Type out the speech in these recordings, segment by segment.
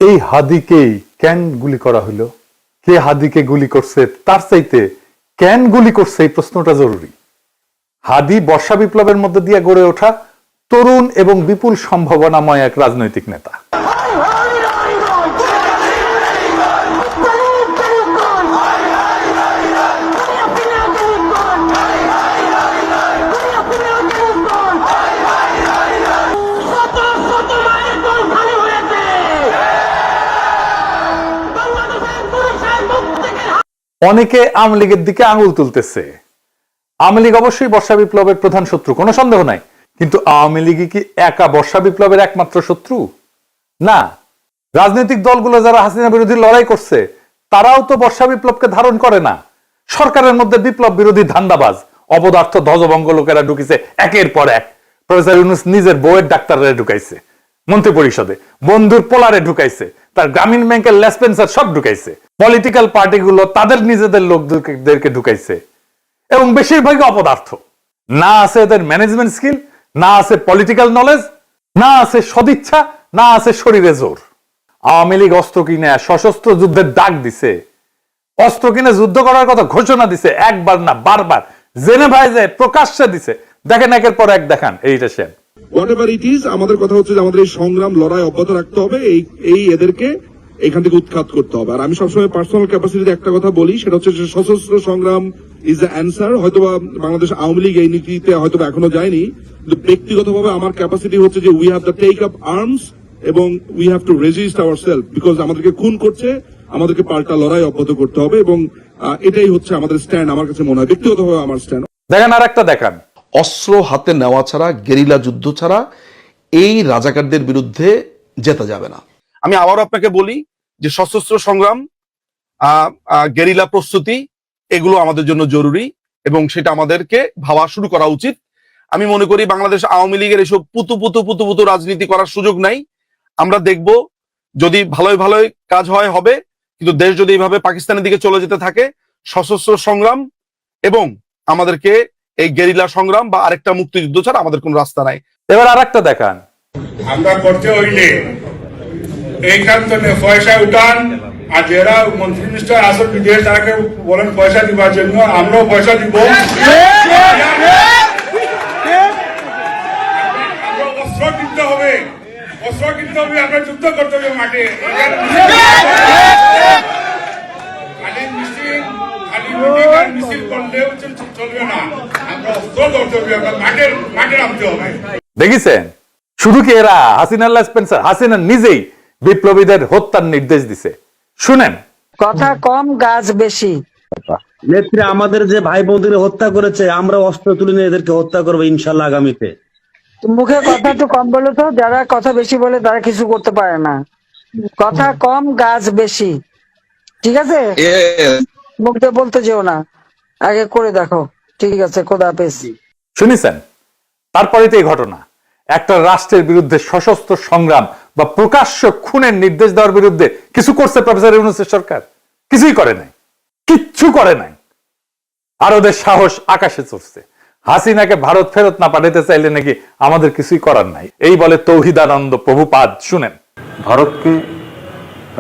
এই হাদিকেই কেন গুলি করা হলো? কে হাদিকে গুলি করছে তার চাইতে কেন গুলি করছে এই প্রশ্নটা জরুরি। হাদি বর্ষা বিপ্লবের মধ্যে দিয়ে গড়ে ওঠা তরুণ এবং বিপুল সম্ভাবনাময় এক রাজনৈতিক নেতা। অনেকে আওয়ামী লীগের দিকে আঙুল তুলতেছে। আওয়ামী লীগ অবশ্যই বর্ষা বিপ্লবের প্রধান শত্রু, কোনো সন্দেহ নাই, কিন্তু আওয়ামী লীগ কি একা বর্ষা বিপ্লবের একমাত্র শত্রু? না, রাজনৈতিক দলগুলো যারা হাসিনা বিরোধী লড়াই করছে তারাও তো বর্ষা বিপ্লবকে ধারণ করে না। সরকারের মধ্যে বিপ্লব বিরোধী ধান্দাবাজ অপদার্থ ধ্বজভঙ্গ লোকেরা ঢুকিছে একের পর এক। প্রফেসর ইউনূস নিজের বউয়ের ডাক্তাররা ঢুকাইছে মন্ত্রী পরিষদে, বন্ধুর পোলারে ঢুকাইছে, তার গ্রামীণ ব্যাংকের লেসপেন্সার সব ঢুকাইছে, পলিটিক্যাল পার্টিগুলো তাদের নিজেদের লোকদেরকে ঢুকাইছে, এবং বেশিরভাগই অপদার্থ। না আছে এদের ম্যানেজমেন্ট স্কিল, না আছে পলিটিক্যাল নলেজ, না আছে সদিচ্ছা, না আছে শরীরে জোর। আওয়ামী লীগ অস্ত্র কিনে সশস্ত্র যুদ্ধের ডাক দিছে, অস্ত্র কিনে যুদ্ধ করার কথা ঘোষণা দিছে, একবার না বারবার জেনেভায় যায় প্রকাশ্যে দিছে। দেখেন একের পর এক দেখান এইটা সে হোয়াটএভার ইট ইজ, আমাদের কথা হচ্ছে যে আমাদের এই সংগ্রাম লড়াই অব্যাহত রাখতে হবে, এই এদেরকে এখান থেকে উৎখাত করতে হবে। আর আমি সবসময় পার্সোনাল ক্যাপাসিটিতে একটা কথা বলি, সেটা হচ্ছে যে সশস্ত্র সংগ্রাম ইজ দ্য অ্যান্সার। হয়তোবা বাংলাদেশ আওয়ামী লীগ এই নীতিতে হয়তো এখনো যায়নি, কিন্তু ব্যক্তিগতভাবে আমার ক্যাপাসিটি হচ্ছে যে we have to take up arms এবং we have to resist ourself, because আমাদেরকে খুন করছে, আমাদেরকে পাল্টা লড়াই অব্যাহত করতে হবে, এবং এটাই হচ্ছে আমাদের স্ট্যান্ড। আমার কাছে মনে হয় ব্যক্তিগতভাবে আমার স্ট্যান্ড। দেখেন আর একটা দেখান, অস্ত্র হাতে নেওয়া ছাড়া, গেরিলা যুদ্ধ ছাড়া এই রাজাকারদের বিরুদ্ধে জেতা যাবে না। আমি আবারও আপনাকে বলি যে সশস্ত্র সংগ্রাম, গেরিলা প্রস্তুতি, এগুলো আমাদের জন্য জরুরি এবং সেটা আমাদেরকে ভাবা শুরু করা উচিত। আমি মনে করি বাংলাদেশ আওয়ামী লীগের এসব পুতু রাজনীতি করার সুযোগ নাই। আমরা দেখব যদি ভালোই ভালোই কাজ হয় হবে, কিন্তু দেশ যদি এইভাবে পাকিস্তানের দিকে চলে যেতে থাকে, সশস্ত্র সংগ্রাম এবং আমাদেরকে এই গেরিলা সংগ্রাম বা আরেকটা মুক্তিযুদ্ধ ছাড়া আমাদের কোন রাস্তা নাই। এবার আর একটা দেখান, আমরা করতে হইলে এইখান থেকে পয়সা উঠান, আর যারা মন্ত্রী মিনিস্টার আসল বিদেশ তাকে বলেন পয়সা দিবার জন্য, আমরাও পয়সা দিব। অস্ত্র কিনতে হবে, আমরা যুদ্ধ করতে হবে মাঠে। মিছিল করলেও চলবে না, আমরা অস্ত্র করতে হবে, আমরা মাঠে নামতে হবে। দেখেছেন শুধু কি এরা হাসিনা লেসপেন্সার, হাসিনা নিজেই বিপ্লবীদের হত্যার নির্দেশ দিছে। শুনেন, কথা কম গাছ বেশি। নেত্রী আমাদের যে ভাই বোনদের হত্যা করেছে, আমরা অস্ত্র তুলে নিয়ে এদেরকে হত্যা করবো ইনশাল্লাহ আগামীতে। মুখে কথা একটু কম বলো তো, যারা কথা বেশি বলে তারা কিছু করতে পারে না। কথা কম গাছ বেশি, ঠিক আছে? মুখ দিয়ে বলতে যেও না, আগে করে দেখো। ঠিক আছে, খোদা হাফেজ। শুনেছেন? তারপরে তো এই ঘটনা, একটা রাষ্ট্রের বিরুদ্ধে সশস্ত্র সংগ্রাম বা প্রকাশ্য খুনের নির্দেশ দেওয়ার বিরুদ্ধে কিছু করছে প্রফেসর ইউনূসের সরকার? কিছুই করে নাই, কিচ্ছু করে নাই। আর ওদের সাহস আকাশে চড়ছে। হাসিনাকে ভারত ফেরত না পাঠাতে চাইলে নাকি আমাদের কিছুই করার নাই, এই বলে তৌহিদানন্দ প্রভুপাদ। শুনেন, ভারতকে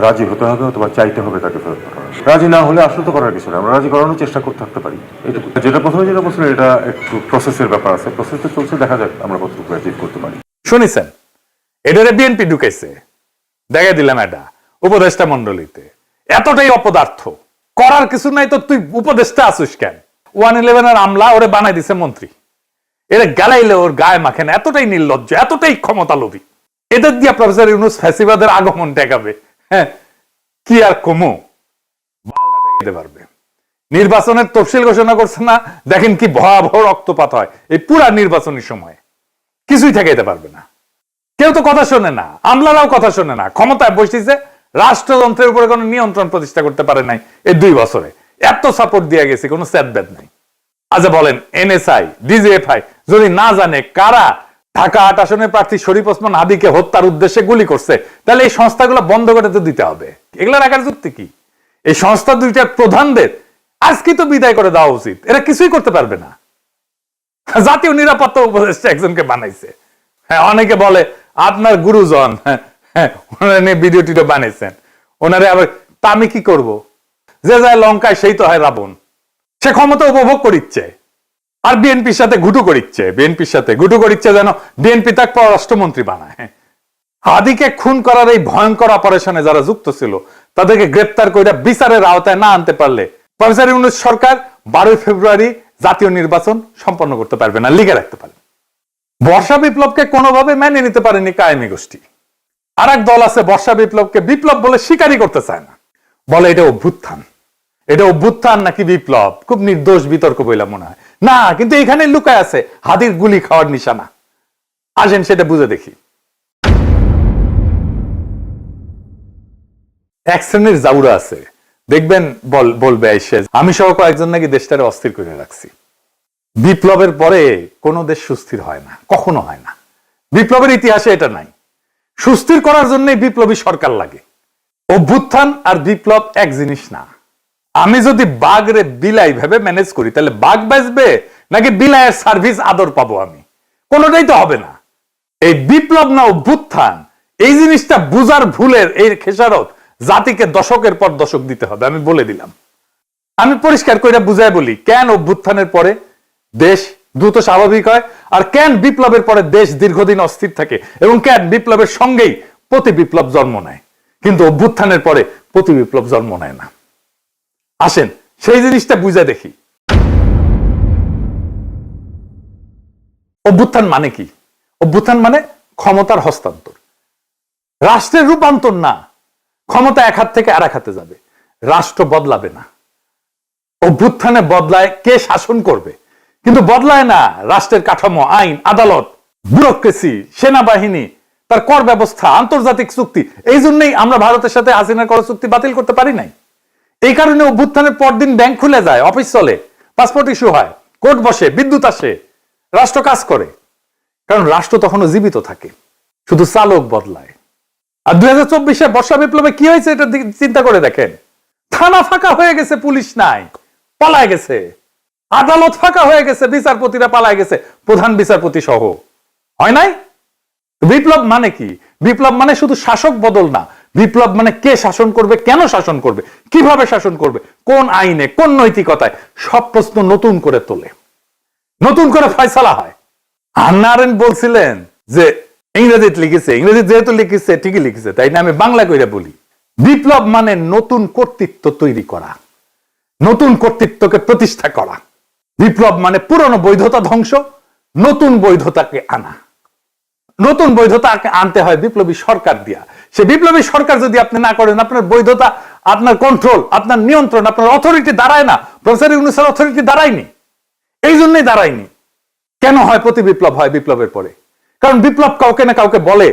রাজি হতে হবে অথবা চাইতে হবে তাকে ফেরত পাঠানো। রাজি না হলে আসলে তো করার কিছু না, আমরা রাজি করানোর চেষ্টা করতে থাকতে পারি। এটুকু। যেটা প্রথমে বলছিলেন, এটা একটু প্রসেসের ব্যাপার আছে, প্রসেসে চলছে, দেখা যাক আমরা কতটুকু অ্যাচিভ করতে পারি। শুনেছেন? এটারে বিএনপি ঢুকাইছে, দেখা দিলাম এটা উপদেষ্টা মন্ডলীতে। এতটাই অপদার্থ, করার কিছু নাই তো তুই উপদেষ্টা আসিস কেন? 111 আমলা ওরে বানাই দিছে মন্ত্রী, এরা গালাইলে ওর গায়ে মাখেন। এতটাই নির্লজ্জ, এতটাই ক্ষমতা লোভী। এদের দিয়ে প্রফেসর ইউনূস ফ্যাসিবাদের আগমন ঠেকাবে। হ্যাঁ, কি আর কমো বালটা ঠেকাতে পারবে। নির্বাচনের তফসিল ঘোষণা করছে না, দেখেন কি ভয়াবহ রক্তপাত হয় এই পুরা নির্বাচনী সময়। কিছুই ঠেকাইতে পারবে না, কেউ তো কথা শোনে না, আমলারাও কথা শোনে না। ক্ষমতায় বসেছে, রাষ্ট্রযন্ত্রের উপরে কোনো নিয়ন্ত্রণ প্রতিষ্ঠা করতে পারে নাই এই 2 বছরে। এত সাপোর্ট দিয়ে গেছে, কোনো স্যাদব্যাদ নাই। আচ্ছা বলেন, এনএসআই, ডিজিএফআই যদি না জানে কারা ঢাকা 8 আসনের প্রার্থী শরীফ ওসমান হাদিকে হত্যার উদ্দেশ্যে গুলি করছে, তাহলে এই সংস্থাগুলো বন্ধ করে তো দিতে হবে। এগুলো রাখার যুক্তি কি? এই সংস্থা দুইটার প্রধানদের আজকে তো বিদায় করে দেওয়া উচিত। এরা কিছুই করতে পারবে না। জাতীয় নিরাপত্তা উপদেষ্টা একজনকে বানাইছে। হ্যাঁ, অনেকে বলে আপনার গুরুজন, হ্যাঁ, ওনারা নিয়ে ভিডিও টিডিও বানিয়েছেন। ওনারে আবার তা আমি কি করব? যে যায় লঙ্কায় সেই তো হয় রাবণ। সে ক্ষমতা উপভোগ করিচ্ছে আর বিএনপির সাথে ঘুটু করিচ্ছে, যেন বিএনপি তাকে পররাষ্ট্রমন্ত্রী বানায়। হাদিকে খুন করার এই ভয়ঙ্কর অপারেশনে যারা যুক্ত ছিল তাদেরকে গ্রেপ্তার করে বিচারের আওতায় না আনতে পারলে প্রফেসর ইউনূস সরকার 12 ফেব্রুয়ারি জাতীয় নির্বাচন সম্পন্ন করতে পারবে না, লিখে রাখতে পারবে। বর্ষা বিপ্লবকে কোনোভাবে মেনে নিতে পারেনি কায়েমি গোষ্ঠী। আর এক দল আছে বর্ষা বিপ্লবকে বিপ্লব বলে স্বীকারই করতে চায় না, বলে এটা অভ্যুত্থান। এটা অভ্যুত্থান নাকি বিপ্লব খুব নির্দোষ বিতর্ক বইলা মনে হয় না, কিন্তু এখানে লুকায় আছে হাদির গুলি খাওয়ার নিশানা। আসেন সেটা বুঝে দেখি। এক শ্রেণীর জাউরা আছে, দেখবেন বলবে এসে আমি সহ কয়েকজন নাকি দেশটারে অস্থির করে রাখছি। বিপ্লবের পরে কোনো দেশ সুস্থির হয় না, কখনো হয় না। বিপ্লবের ইতিহাসে এটা নাই। সুস্থির করার জন্য বিপ্লবী সরকার লাগে। অভ্যুত্থান আর বিপ্লব এক জিনিস না। আমি যদি বাঘরে বিলাই ভেবে ম্যানেজ করি তাহলে বাঘ বাঁচবে নাকি বিলাইয়ের সার্ভিস আদর পাবো আমি? কোনোটাই তো হবে না। এই বিপ্লব না অভ্যুত্থান, এই জিনিসটা বুঝার ভুলের এই খেসারত জাতিকে দশকের পর দশক দিতে হবে। আমি বলে দিলাম, আমি পরিষ্কার করে বুঝাই বলি কেন অভ্যুত্থানের পরে দেশ দ্রুত স্বাভাবিক হয় আর কেন বিপ্লবের পরে দেশ দীর্ঘদিন অস্থির থাকে এবং কেন বিপ্লবের সঙ্গেই প্রতি বিপ্লব জন্ম নেয় কিন্তু অভ্যুত্থানের পরে প্রতি বিপ্লব জন্ম নেয় না। আসেন সেই জিনিসটা বুঝে দেখি। অভ্যুত্থান মানে কি? অভ্যুত্থান মানে ক্ষমতার হস্তান্তর, রাষ্ট্রের রূপান্তর না। ক্ষমতা এক হাত থেকে আর এক হাতে যাবে, রাষ্ট্র বদলাবে না। অভ্যুত্থানে বদলায় কে শাসন করবে, কিন্তু বদলায় না রাষ্ট্রের কাঠামো, আইন, আদালত, ব্যুরোক্রেসি, সেনাবাহিনী, তার কর ব্যবস্থা, আন্তর্জাতিক চুক্তি। এই জন্যই আমরা ভারতের সাথে হাসিনার কর চুক্তি বাতিল করতে পারি নাই। এই কারণে অভ্যুত্থানের পরদিন ব্যাংক খুলে যায়, অফিস চলে, পাসপোর্ট ইস্যু হয়, কোর্ট বসে, বিদ্যুৎ আসে, রাষ্ট্র কাজ করে। কারণ রাষ্ট্র তখনও জীবিত থাকে, শুধু চালক বদলায়। আর 2024 বর্ষা বিপ্লবে কি হয়েছে এটা চিন্তা করে দেখেন। থানা ফাঁকা হয়ে গেছে, পুলিশ নাই, পালায় গেছে। আদালত ফাঁকা হয়ে গেছে, বিচারপতিরা পালায় গেছে, প্রধান বিচারপতি সহ। হয় নাই? বিপ্লব মানে কি? বিপ্লব মানে শুধু শাসক বদল না। বিপ্লব মানে কে শাসন করবে, কেন শাসন করবে, কিভাবে শাসন করবে, কোন আইনে, কোন নৈতিকতায়, সব প্রশ্ন নতুন করে তোলে, নতুন করে ফয়সালা হয়। হান্না আরেন্ট বলছিলেন যে ইংরেজিতে লিখেছে, ইংরেজি যেহেতু লিখেছে ঠিকই লিখেছে, তাই না আমি বাংলা কইরা বলি। বিপ্লব মানে নতুন কর্তৃত্ব তৈরি করা, নতুন কর্তৃত্বকে প্রতিষ্ঠা করা। বিপ্লব মানে পুরনো বৈধতা ধ্বংস, নতুন বৈধতাকে আনা। নতুন বৈধতাকে আনতে হয় বিপ্লবী সরকার দিয়া। সে বিপ্লবী সরকার যদি আপনি না করেন, আপনার বৈধতা, আপনার কন্ট্রোল, আপনার নিয়ন্ত্রণ, আপনার অথরিটি দাঁড়ায় না। প্রফেসর ইউনূসের অথরিটি দাঁড়ায়নি, এই জন্যই দাঁড়ায়নি। কেন হয় প্রতি বিপ্লব হয় বিপ্লবের পরে? কারণ বিপ্লব কাউকে না কাউকে বলে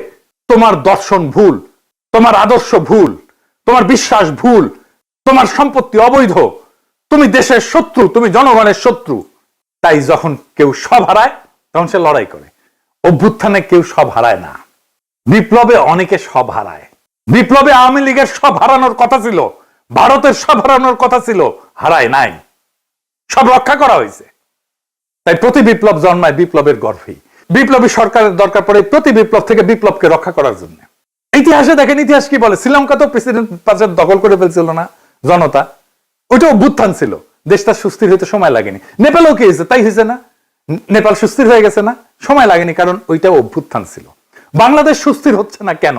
তোমার দর্শন ভুল, তোমার আদর্শ ভুল, তোমার বিশ্বাস ভুল, তোমার সম্পত্তি অবৈধ, তুমি দেশের শত্রু, তুমি জনগণের শত্রু। তাই যখন কেউ সব হারায় তখন সে লড়াই করে। অভ্যুত্থানে কেউ সব হারায় না, বিপ্লবে অনেকে সব হারায়। বিপ্লবে আওয়ামী লীগের সব হারানোর কথা ছিল, ভারতের সব হারানোর কথা ছিল, হারায় নাই, সব রক্ষা করা হয়েছে। তাই প্রতি বিপ্লব জন্মায় বিপ্লবের গর্ভেই। বিপ্লবী সরকারের দরকার পড়ে প্রতি বিপ্লব থেকে বিপ্লবকে রক্ষা করার জন্য। ইতিহাসে দেখেন, ইতিহাস কি বলে? শ্রীলঙ্কা তো প্রেসিডেন্ট পাশে দখল করে ফেলছিল না জনতা, ওইটা অভ্যুত্থান ছিল। দেশটা সুস্থির হইতে সময় লাগেনি। নেপালও কি হয়েছে? তাই হয়েছে না? নেপাল সুস্থির হয়ে গেছে না? সময় লাগেনি, কারণ ওইটা অভ্যুত্থান ছিল। বাংলাদেশ সুস্থির হচ্ছে না কেন?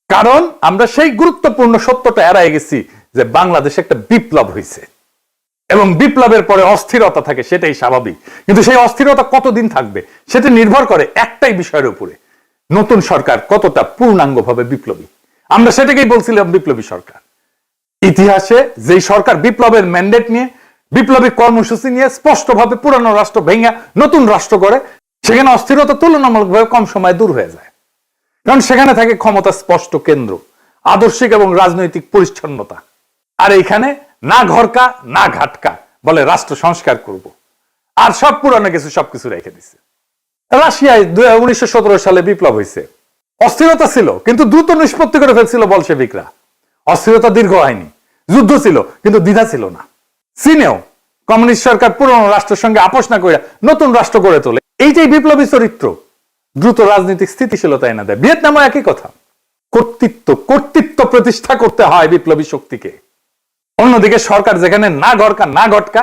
কারণ আমরা সেই গুরুত্বপূর্ণ সত্যটা এড়াই গেছি যে বাংলাদেশে একটা বিপ্লব হয়েছে এবং বিপ্লবের পরে অস্থিরতা থাকে, সেটাই স্বাভাবিক। কিন্তু সেই অস্থিরতা কতদিন থাকবে সেটা নির্ভর করে একটাই বিষয়ের উপরে, নতুন সরকার কতটা পূর্ণাঙ্গভাবে বিপ্লবী। আমরা সেটাকেই বলছিলাম বিপ্লবী সরকার। ইতিহাসে যেই সরকার বিপ্লবের ম্যান্ডেট নিয়ে, বিপ্লবী কর্মসূচি নিয়ে স্পষ্টভাবে পুরানো রাষ্ট্র ভেঙে নতুন রাষ্ট্র করে, সেখানে অস্থিরতা তুলনামূলকভাবে কম সময় দূর হয়ে যায়। কারণ সেখানে থাকে ক্ষমতা স্পষ্ট কেন্দ্র, আদর্শিক এবং রাজনৈতিক পরিচ্ছন্নতা। আর এইখানে না ঘরকা না ঘাটকা, বলে রাষ্ট্র সংস্কার করব, আর সব পুরানো কিছু সবকিছু রেখে দিচ্ছে। রাশিয়ায় 1917 সালে বিপ্লব হয়েছে, অস্থিরতা ছিল কিন্তু দ্রুত নিষ্পত্তি করে ফেলছিল বলশেভিকরা। অস্থিরতা দীর্ঘ হয়নি, যুদ্ধ ছিল কিন্তু দ্বিধা ছিল না। চীনেও কমিউনিস্ট সরকার পুরনো রাষ্ট্রের সঙ্গে আপোষ না করে নতুন রাষ্ট্র গড়ে তোলে। এইটাই বিপ্লবী চরিত্র। দ্রুত রাজনৈতিক স্থিতিশীলতা এনে দেয়। ভিয়েতনামও একই কথা। কর্তৃত্ব প্রতিষ্ঠা করতে হয় বিপ্লবী শক্তিকে। অন্যদিকে সরকার যেখানে না গড়কা না গটকা,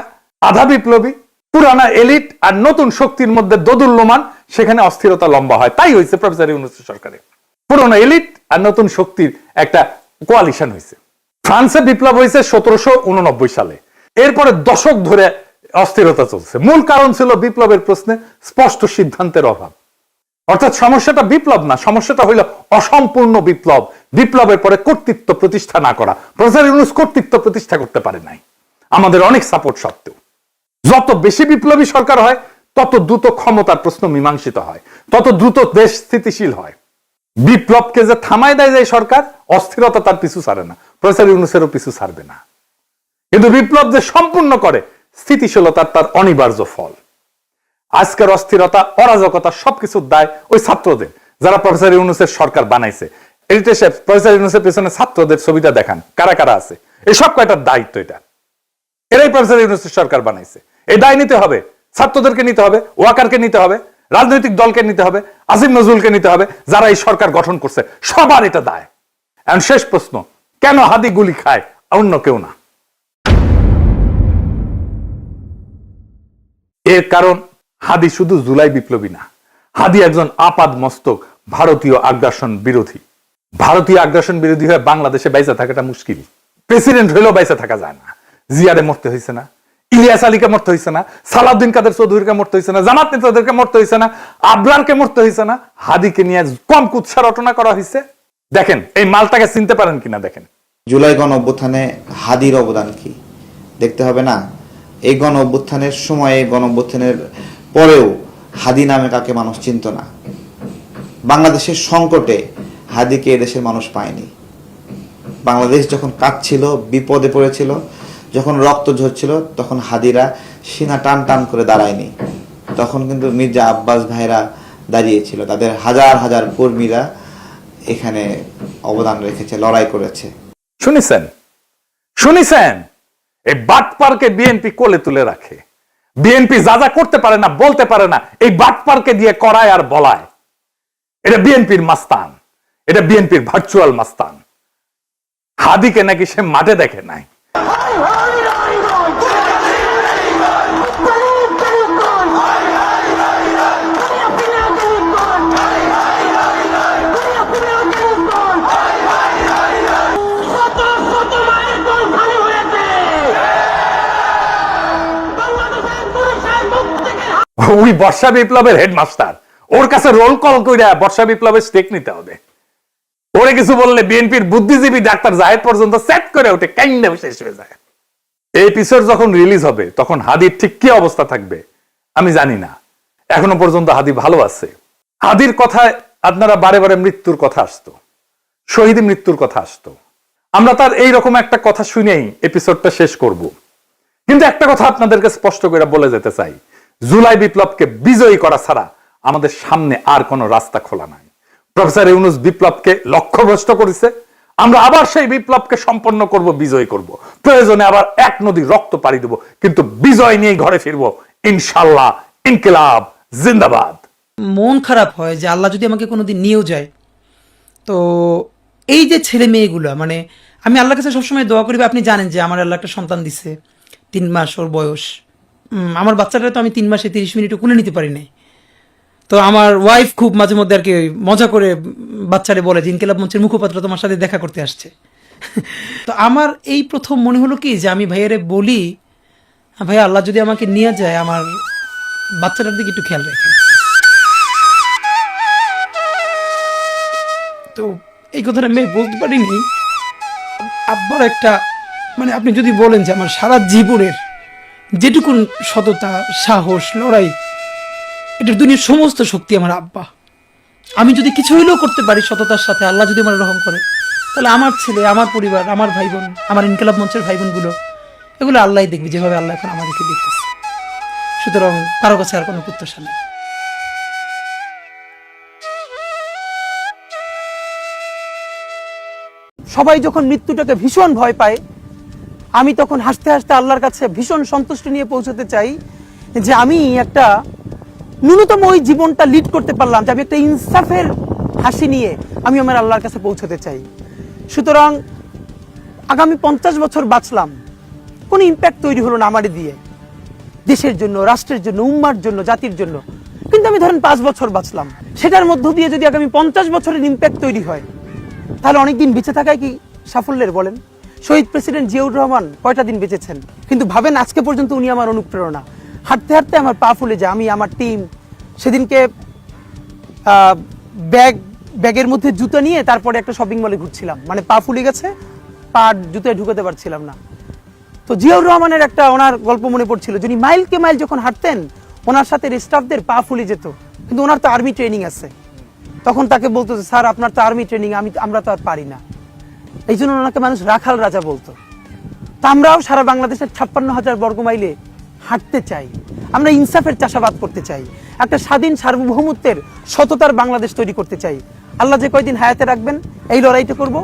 আধা বিপ্লবী, পুরানা এলিট আর নতুন শক্তির মধ্যে দোদুল্যমান, সেখানে অস্থিরতা লম্বা হয়। তাই হয়েছে প্রফেসর ইউনূসের সরকারে। পুরনো এলিট আর নতুন শক্তির একটা কোয়ালিশন হয়েছে। ফ্রান্সে বিপ্লব হয়েছে 1789 সালে। এরপরে দশক ধরে অস্থিরতা চলছে। মূল কারণ ছিল বিপ্লবের প্রশ্নে স্পষ্ট সিদ্ধান্তের অভাব। অর্থাৎ সমস্যাটা বিপ্লব না, সমস্যাটা হইল অসম্পূর্ণ বিপ্লব। বিপ্লবের পরে কর্তৃত্ব প্রতিষ্ঠা না করা। প্রফেসর ইউনূস কর্তৃত্ব প্রতিষ্ঠা করতে পারে নাই, আমাদের অনেক সাপোর্ট সত্ত্বেও। যত বেশি বিপ্লবী সরকার হয় তত দ্রুত ক্ষমতার প্রশ্ন মীমাংসিত হয়, তত দ্রুত দেশ স্থিতিশীল হয়। বিপ্লবকে যে থামায় দেয় যায় সরকার, অস্থিরতা তার পিছু ছাড়ে না, প্রফেসর ইউনূসেরও পিছু ছাড়বে না। কিন্তু বিপ্লব যে সম্পূর্ণ করে, স্থিতিশীলতার তার অনিবার্য ফল। আজকের অস্থিরতা, অরাজকতা সবকিছুর দায় ওই ছাত্রদের, যারা প্রফেসর ইউনূসের সরকার বানাইছে। এডিটর সাহেব, প্রফেসর ইউনূসের পেছনে ছাত্রদের ছবিটা দেখান, কারা কারা আছে। এই সব কয়টার দায়িত্ব এটা। এরাই প্রফেসর ইউনূসের সরকার বানাইছে। এই দায় নিতে হবে, ছাত্রদেরকে নিতে হবে, ওয়াকারকে নিতে হবে, রাজনৈতিক দলকে নিতে হবে, আসিফ নজরুলকে নিতে হবে, যারা এই সরকার গঠন করছে। সবার এটা দায়। এখন শেষ প্রশ্ন, কেন হাদি গুলি খায়, অন্য কেউ না? এর কারণ হাদি শুধু জুলাই বিপ্লবী না, হাদি একজন আপাদ মস্তক ভারতীয় আগ্রাসন বিরোধী। ভারতীয় আগ্রাসন বিরোধী হয়ে বাংলাদেশে বাইসা থাকাটা মুশকিল। প্রেসিডেন্ট হইলেও বাইসা থাকা যায় না। জিয়ারে মরতে হয়েছে না, ইলিয়াস আলীকে মরতে হয়েছে না, সালাউদ্দিন কাদের চৌধুরীকে মরতে হয়েছে না, জামাত নেতাদেরকে মরতে হয়েছে না, আবরারকে মরতে হয়েছে না, হাদিকে নিয়ে কম কুৎসা রটনা করা হয়েছে। দেখেন এই মালটাকে চিনতে পারেন কিনা দেখেন। জুলাই গণ অভ্যুত্থানে হাদির অবদান কি দেখতে হবে না? এই গণ অভ্যুত্থানের সময়, গণ অভ্যুত্থানের পরেও হাদি নামে কাকে মানুষ চিনত না। বাংলাদেশের সংকটে হাদিকে এদেশের মানুষ পায়নি। বাংলাদেশ যখন কাঁদছিল, বিপদে পড়েছিল, যখন রক্ত ঝরছিল, তখন হাদিরা সিনা টান টান করে দাঁড়ায়নি। তখন কিন্তু মির্জা আব্বাস ভাইরা দাঁড়িয়েছিল, তাদের হাজার হাজার কর্মীরা এখানে অবদান রেখেছে, লড়াই করেছে। শুনেছেন এই বাটপারকে বিএনপি কোলে তুলে রাখে। বিএনপি যা যা করতে পারে না, বলতে পারে না, এই বাটপারকে দিয়ে করায় আর বলায়। এটা বিএনপির মাস্তান, এটা বিএনপির ভার্চুয়াল মাস্তান। হাদিকে নাকি সে মাঠে দেখে নাই। ওই বর্ষা বিপ্লবের হেডমাস্টার, ওর কাছে রোল কল করে বর্ষা বিপ্লবের স্টেক নিতে হবে। ওরে কিছু বললে বিএনপির বুদ্ধিজীবী ডাক্তার জাহেদ পর্যন্ত সেট করে ওঠে, কাইন্ডে শেষ হয়ে যায়। এই এপিসোড যখন রিলিজ হবে তখন হাদির ঠিক কি অবস্থা থাকবে আমি জানি না। এখনো পর্যন্ত হাদি ভালো আছে। হাদির কথায় আপনারা বারে বারে মৃত্যুর কথা আসতো, শহীদ মৃত্যুর কথা আসতো। আমরা তার এইরকম একটা কথা শুনেই এপিসোডটা শেষ করব। কিন্তু একটা কথা আপনাদেরকে স্পষ্ট করে বলে যেতে চাই, জুলাই বিপ্লবকে বিজয়ী করা ছাড়া আমাদের সামনে আর কোনো রাস্তা খোলা নাই। প্রফেসর ইউনূস বিপ্লবকে লক্ষ্যভ্রষ্ট করেছে। আমরা আবার সেই বিপ্লবকে সম্পন্ন করব, বিজয় করব। প্রয়োজনে আবার এক নদী রক্ত পাড়ি দেব, কিন্তু বিজয় নিয়ে ঘরে ফিরবো ইনশাল্লাহ। ইনকিলাব জিন্দাবাদ। মন খারাপ হয় যে আল্লাহ যদি আমাকে কোনোদিন নিয়েও যায়, তো এই যে ছেলে মেয়েগুলো, মানে আমি আল্লাহর কাছে সবসময় দোয়া করি। আপনি জানেন যে আমার আল্লাহ একটা সন্তান দিছে, 3 মাস ওর বয়স। আমার বাচ্চাটা তো আমি 3 মাসে 30 মিনিটও কোলে নিতে পারি নাই। তো আমার ওয়াইফ খুব মাঝে মধ্যে আর কি মজা করে বাচ্চারে বলে যে ইনকিলাব মঞ্চের মুখপাত্র তোমার সাথে দেখা করতে আসছে। তো আমার এই প্রথম মনে হলো কি যে আমি ভাইয়ারে বলি, ভাইয়া আল্লাহ যদি আমাকে নিয়ে যায়, আমার বাচ্চাটার দিকে একটু খেয়াল রাখেন। তো এই কথাটা আমি বলতে পারিনি। আব্বার একটা, মানে আপনি যদি বলেন যে আমার সারা জীবনের যেটুকুন সততা, সাহস, লড়াই, এটার দুনিয়ার সমস্ত শক্তি আমার আব্বা। আমি যদি কিছু হইলেও করতে পারি সততার সাথে, আল্লাহ যদি আমার রহম করে, তাহলে আমার ছেলে, আমার পরিবার, আমার ভাই বোন, আমার ইনকিলাব মঞ্চের ভাই বোনগুলো, এগুলো আল্লাহ দেখবে যেভাবে আল্লাহ এখন আমাদেরকে দেখতেছে। সুতরাং কারো কাছে আর কোনো প্রত্যাশা নেই। সবাই যখন মৃত্যুটাকে ভীষণ ভয় পায়, আমি তখন হাসতে হাসতে আল্লাহর কাছে ভীষণ সন্তুষ্টি নিয়ে পৌঁছতে চাই যে আমি একটা ন্যূনতম ওই জীবনটা লিড করতে পারলাম যে আমি একটা ইনসাফের হাসি নিয়ে আমি আমার আল্লাহর কাছে পৌঁছতে চাই। সুতরাং আগামী 50 বছর বাঁচলাম, কোনো ইম্প্যাক্ট তৈরি হলো না আমারে দিয়ে, দেশের জন্য, রাষ্ট্রের জন্য, উম্মার জন্য, জাতির জন্য। কিন্তু আমি ধরেন 5 বছর বাঁচলাম, সেটার মধ্য দিয়ে যদি আগামী 50 বছরের ইম্প্যাক্ট তৈরি হয়, তাহলে অনেকদিন বেঁচে থাকায় কি সাফল্যের বলেন? শহীদ প্রেসিডেন্ট জিয়াউর রহমান কয়টা দিন বেঁচেছেন, কিন্তু ভাবেন আজকে পর্যন্ত উনি আমার অনুপ্রেরণা। হাঁটতে হাঁটতে আমার পা ফুলে যায়, আমি আমার টিম সেদিনকে ব্যাগের মধ্যে জুতো নিয়ে তারপরে একটা শপিং মলে ঘুরছিলাম, মানে পা ফুলে গেছে, পা জুতোয় ঢুকাতে পারছিলাম না। তো জিয়াউর রহমানের একটা ওনার গল্প মনে পড়ছিল, যিনি মাইলকে মাইল যখন হাঁটতেন ওনার সাথে স্টাফদের পা ফুলে যেত, কিন্তু ওনার তো আর্মি ট্রেনিং আছে। তখন তাকে বলতো যে স্যার আপনার তো আর্মি ট্রেনিং, আমরা তো আর পারি না। এই জন্য ওনাকে মানুষ রাখাল রাজা বলতো। তা আমরাও সারা বাংলাদেশের 56,000 বর্গ মাইলে হাঁটতে চাই, আমরা ইনসাফের চাষাবাদ করতে চাই, একটা স্বাধীন সার্বভৌমত্বের সততার বাংলাদেশ তৈরি করতে চাই। আল্লাহ যে কয়দিন হায়াতে রাখবেন এই লড়াইটা করব।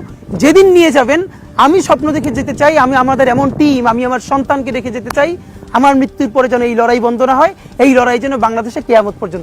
যেদিন নিয়ে যাবেন আমি স্বপ্ন দেখে যেতে চাই, আমি আমাদের এমন টিম, আমি আমার সন্তানকে রেখে যেতে চাই, আমার মৃত্যুর পরে যেন এই লড়াই বন্ধ না হয়, এই লড়াই যেন বাংলাদেশে কিয়ামত পর্যন্ত